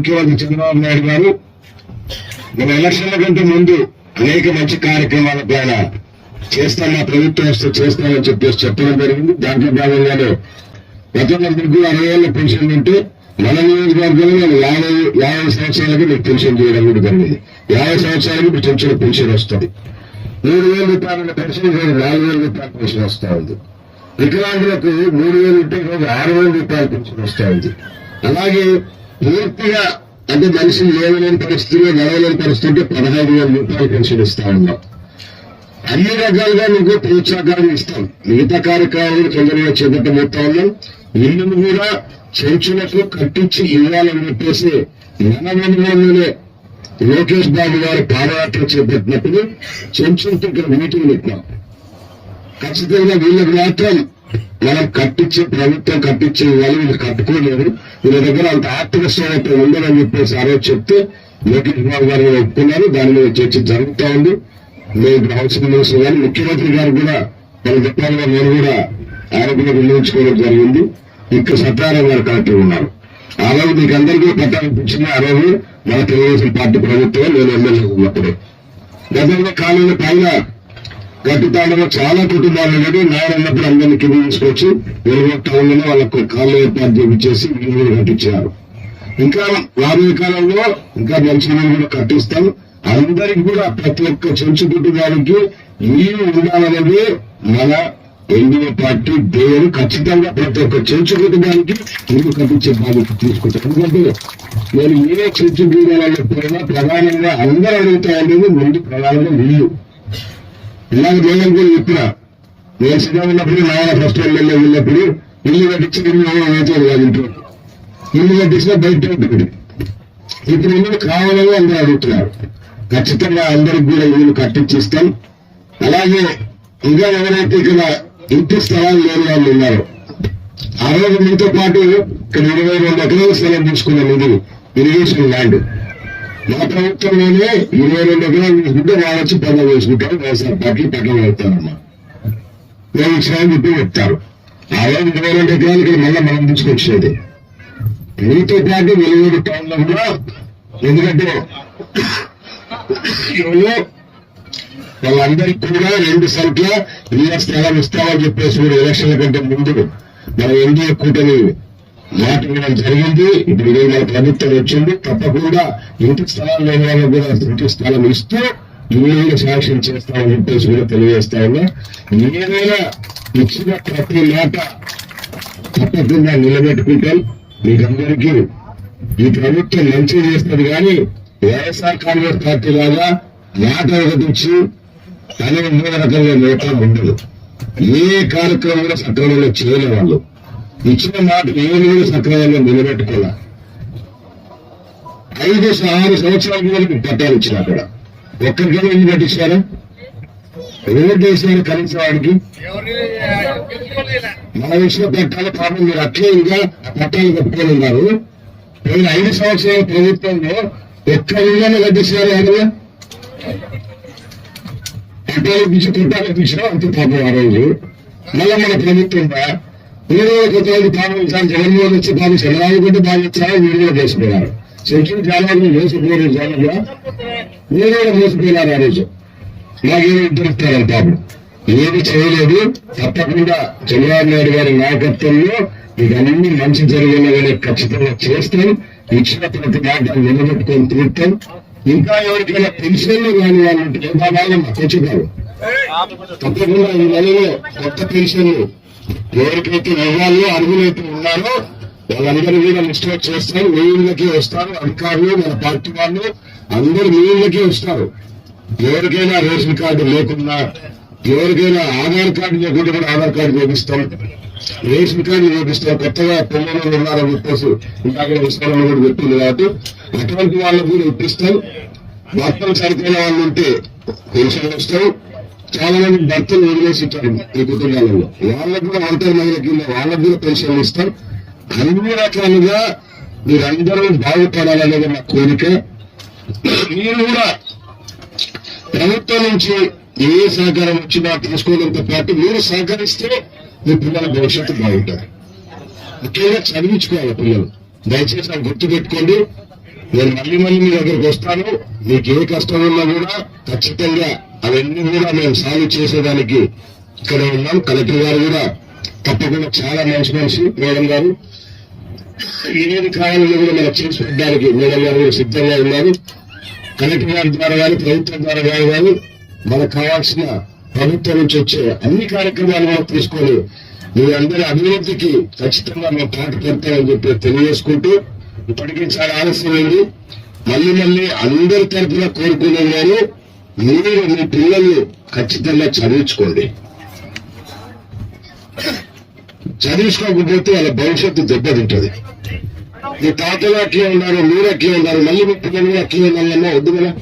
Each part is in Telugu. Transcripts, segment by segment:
ముఖ్యమంత్రి చంద్రబాబు నాయుడు గారు మన ఎలక్షన్ల కంటే ముందు అనేక మంచి కార్యక్రమాల పైన చేస్తాను, మా ప్రభుత్వం వస్తే చేస్తానని చెప్పేసి చెప్పడం జరిగింది. దాంట్లో భాగంగానే గతంలో మీకు 60 ఏళ్ల పెన్షన్ ఉంటే మన నియోజకవర్గంలో నేను 50 సంవత్సరాలకి మీకు పెన్షన్ చేయడం కూడా జరిగింది. 50 సంవత్సరాలకి మీకు పెన్షన్ వస్తుంది. 3,000 రూపాయల పెన్షన్ 4,000 రూపాయల పెన్షన్ వస్తా ఉంది. వికలాంగులకు 3,000 ఉంటే 6,000 రూపాయల పెన్షన్ వస్తా ఉంది. అలాగే పూర్తిగా అంటే మనిషి లేవలేని పరిస్థితిలో నడవలేని పరిస్థితి ఉంటే 15,000 రూపాయల పెన్షన్ ఇస్తా ఉన్నాం. అన్ని రకాలుగా మీకు ప్రోత్సాహకారం ఇస్తాం. మిగతా కార్యక్రమాలను తొందరగా చేపట్టబోతా ఉన్నాం. ఇల్లును కూడా చెంచులకు కట్టించి ఇవ్వాలని చెప్పేసి మనలోనే లోకేష్ బాబు గారు పాదయాత్ర చేపట్టినప్పుడు చెంచులతో ఇక్కడ మీటింగ్ పెట్టాం. ఖచ్చితంగా వీళ్ళకి మాత్రం మనం కట్టించి ప్రభుత్వం కట్టించే వాళ్ళు వీళ్ళు కట్టుకోలేరు, వీళ్ళ దగ్గర అంత ఆర్థిక స్థోమత ఉండదని చెప్పేసి ఆ రోజు చెప్తే లోకేష్ బాబు గారు ఒప్పుకున్నారు. దాని మీద చర్చ జరుగుతూ ఉంది. మేము హౌసింగ్ మినిస్టర్ గారు ముఖ్యమంత్రి గారు కూడా వాళ్ళ చెప్పాలుగా నేను కూడా ఆరోగ్యంగా వినియోగించుకోవడం జరిగింది. ఇక్కడ సత్యారాయణ గారు కలెక్టర్ ఉన్నారు. ఆ రోజు మీకు అందరికీ పట్టాలనిపించింది. ఆ రోజు మన తెలుగుదేశం పార్టీ ప్రభుత్వం నేను ఎమ్మెల్యే ఉన్నప్పుడు గతంలో కాలంలో పైన గట్టితాడులో చాలా కుటుంబాలు ఉన్నది. నాయన ఉన్నప్పుడు అందరినీ కింద తీసుకొచ్చి వెలుగు టౌన్ లోనే వాళ్ళకు కాళ్ళు ఏర్పాటు చేపించేసి వీళ్ళు కట్టించారు. ఇంకా రాబోయే కాలంలో ఇంకా మంచి కూడా కట్టిస్తాం. అందరికి కూడా ప్రతి ఒక్క చెంచు కుటుంబానికి నీళ్లు ఉండాలనేది మన ఎన్డీఏ పార్టీ ధ్యేయం. ఖచ్చితంగా ప్రతి ఒక్క చెంచు కుటుంబానికి నీళ్లు కట్టించే బాధ్యత తీసుకుంటాం. ఎందుకంటే నేను ఏ చెంచు కుటుంబాలలో పోయినా ప్రధానంగా అందరూ అడుగుతా ఉండేది ముందు ప్రధానంగా నీళ్లు. ఇలాగ నేను కూడా చెప్పినా నేను సిద్ధంగా ఉన్నప్పుడు నాయన ఫస్ట్ ఎమ్మెల్యే వెళ్ళినప్పుడు ఇల్లు కట్టించి ఇల్లు అవుతుంది కాదు, ఇంట్లో ఇల్లు కట్టించినా బయట ఉంటుంది. ఇప్పుడు ఇల్లు కావాలని అందరూ అడుగుతున్నారు. ఖచ్చితంగా అందరికి కూడా ఇల్లు కట్టించిస్తాం. అలాగే ఇంకా ఎవరైతే ఇక్కడ ఇంటి స్థలాలు లేని వాళ్ళు ఉన్నారో ఆ రోజు మీతో పాటు ఇక్కడ 22 ఎకరాల స్థలం తీసుకున్నాం. ఇది ఇరిగేషన్ ల్యాండ్. మా ప్రభుత్వంలోనే 22 ఎకరాలు తీసుకుంటే వాళ్ళు వచ్చి పనులు వేసుకుంటారు. వ్యవసాయ పార్టీ పట్టణం వెళ్తారమ్మా. మేము విషయాన్ని చెప్పి చెప్తారు. ఆ రోజు 22 ఎకరాలు ఇక్కడ మళ్ళీ మనం తీసుకొచ్చేది. మీతో పాటు వెలుగుడు టౌన్ లో కూడా ఎందుకంటే వాళ్ళందరికీ కూడా 2 సంఖ్య ఇళ్ల స్థలాలు ఇస్తామని చెప్పేసి కూడా ఎలక్షన్ల కంటే ముందు మన ఎన్డీఏ కూటమి మాట ఇవ్వడం జరిగింది. ఇప్పుడు ఇదే మన ప్రభుత్వం వచ్చింది. తప్పకుండా ఇంటి స్థలాలు లేని వాళ్ళకు కూడా ఇంటి స్థలం ఇస్తూ ఇల్లు శాంక్షన్ చేస్తామని చెప్పేసి కూడా తెలియజేస్తా ఉన్నా. ఏదైనా ఇచ్చిన ప్రతి మాట తప్పకుండా నిలబెట్టుకుంటాం. మీకందరికీ ఈ ప్రభుత్వం మంచి చేస్తుంది. కానీ వైఎస్ఆర్ కాంగ్రెస్ పార్టీ లాగా మాట ఒకటిచ్చి తన 3 రకాలుగా నేతలు ఉండదు. ఏ కార్యక్రమం కూడా సక్రమంలో చేయలే. వాళ్ళు ఇచ్చిన మాట ఏమి కూడా సక్రమంలో నిలబెట్టుకోలే. 5-6 సంవత్సరాల కూడా పట్టాలు ఇచ్చిన అక్కడ ఒక్కరికైనా ఇల్లు కట్టించారా? రోడ్డు వేసారు కనీసం వాడికి. మన విషయం పట్టాలి పాపం మీరు అట్లే ఇంకా పట్టాలు కట్టుకొని ఉన్నారు. 5 సంవత్సరాల ప్రభుత్వంలో ఒక్క ఇళ్ళని కట్టించారు. అందులో పట్టాలు పిచ్చి కుట్టాలు పిచ్చినా అంత పాపం ఆ రోజు. మళ్ళా మన ప్రభుత్వంగా 3 కొత్తది పాపం జగన్మోహన్ వచ్చి పాపం చంద్రబాబు కంటే బాగా వచ్చారా వీడియో చేసుకున్నారు. సెంట్రల్ జానాలు మోసపోయారు. జానగా వీడియో మోసపోయినారు. ఆ రోజు మాకేమో దొరుకుతారు పాపం. ఏది చేయలేదు. తప్పకుండా చంద్రబాబు నాయుడు గారి నాయకత్వంలో మీకు అన్ని మంచి జరిగేలాగానే ఖచ్చితంగా చేస్తాం. ఇచ్చిన ప్రతి మాట నిలబెట్టుకొని తిరుగుతాం. ఇంకా ఎవరికైనా పెన్షన్లు కాని వాళ్ళు ఉంటే వాళ్ళమ్మా తెచ్చుకోరు. తప్పకుండా ఈ నెలలో కొత్త పెన్షన్లు ఎవరికైతే ఇవ్వాలో అర్హులైతే ఉన్నారో వాళ్ళందరూ కూడా లిస్టు చేస్తారు. మీ ఇళ్ళకే వస్తారు. అధికారులు మన పార్టీ వాళ్ళు అందరూ మీ ఇళ్ళకే వస్తారు. ఎవరికైనా రేషన్ కార్డు లేకున్నా, ఎవరికైనా ఆధార్ కార్డు లేకుండా కూడా ఆధార్ కార్డు చూపిస్తాం. రేషన్ కార్డు చూపిస్తాం. కొత్తగా పిల్లలు ఉన్నారని చెప్పేసి ఇంకా విషయాలను కూడా చెప్తుంది. కాబట్టి అటువంటి వాళ్ళకు కూడా ఇప్పిస్తాం. భర్తలు చనిపోయిన వాళ్ళు ఉంటే పెన్షన్ వస్తాం. చాలా మంది భర్తలు వదిలేసి ఇచ్చారు ఈ కుటుంబాలలో. వాళ్ళకు కూడా ఒంటరి మహిళ కింద వాళ్ళకు కూడా పెన్షన్ ఇస్తాం. అన్ని రకాలుగా మీరందరూ బాగుపడాలనేది నా కోరిక. మీరు కూడా ప్రభుత్వం నుంచి ఏ సహకారం వచ్చినా తీసుకోవడంతో పాటు మీరు సహకరిస్తే మీ పిల్లల భవిష్యత్తు బాగుంటుంది. ముఖ్యంగా చదివించుకోవాలి పిల్లలు. దయచేసి నాకు గుర్తు పెట్టుకోండి. నేను మళ్ళీ మీ దగ్గరకు వస్తాను. మీకు ఏ కష్టం ఉన్నా కూడా ఖచ్చితంగా అవన్నీ కూడా మేము సాల్వ్ చేసేదానికి ఇక్కడ ఉన్నాం. కలెక్టర్ గారు కూడా తప్పకుండా చాలా మంచి మనిషి మేడం గారు. ఏది కావాలని కూడా మనం చేసి పెట్టడానికి మేడం గారు కూడా సిద్ధంగా ఉన్నారు. కలెక్టర్ గారి ద్వారా కానీ ప్రభుత్వం ద్వారా కానీ మనకు కావాల్సిన ప్రభుత్వం నుంచి వచ్చే అన్ని కార్యక్రమాలు కూడా తీసుకొని మీ అందరి అభివృద్ధికి ఖచ్చితంగా మేము పాటుపడతామని చెప్పి తెలియజేసుకుంటూ, ఇప్పటికీ చాలా ఆలస్యమైంది. మళ్ళీ అందరి తరఫున కోరుకునేవారు మీరు మీ పిల్లల్ని ఖచ్చితంగా చదివించుకోండి. చదివించుకోకపోతే వాళ్ళ భవిష్యత్తు దెబ్బతింటది. మీ తాతలు అట్లే ఉన్నారు, మీరు అట్లే ఉన్నారు, మళ్ళీ మీ పిల్లలు కూడా అట్లే ఉండాలన్నా వద్దు కదా.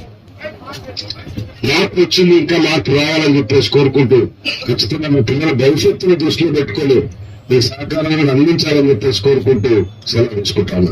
మార్పు వచ్చింది, ఇంకా మార్పు రావాలని చెప్పేసి కోరుకుంటూ ఖచ్చితంగా మీ పిల్లల భవిష్యత్తును దృష్టిలో పెట్టుకొని మీ సహకారాలను అందించాలని చెప్పేసి కోరుకుంటూ సెలవు తీసుకుంటాను.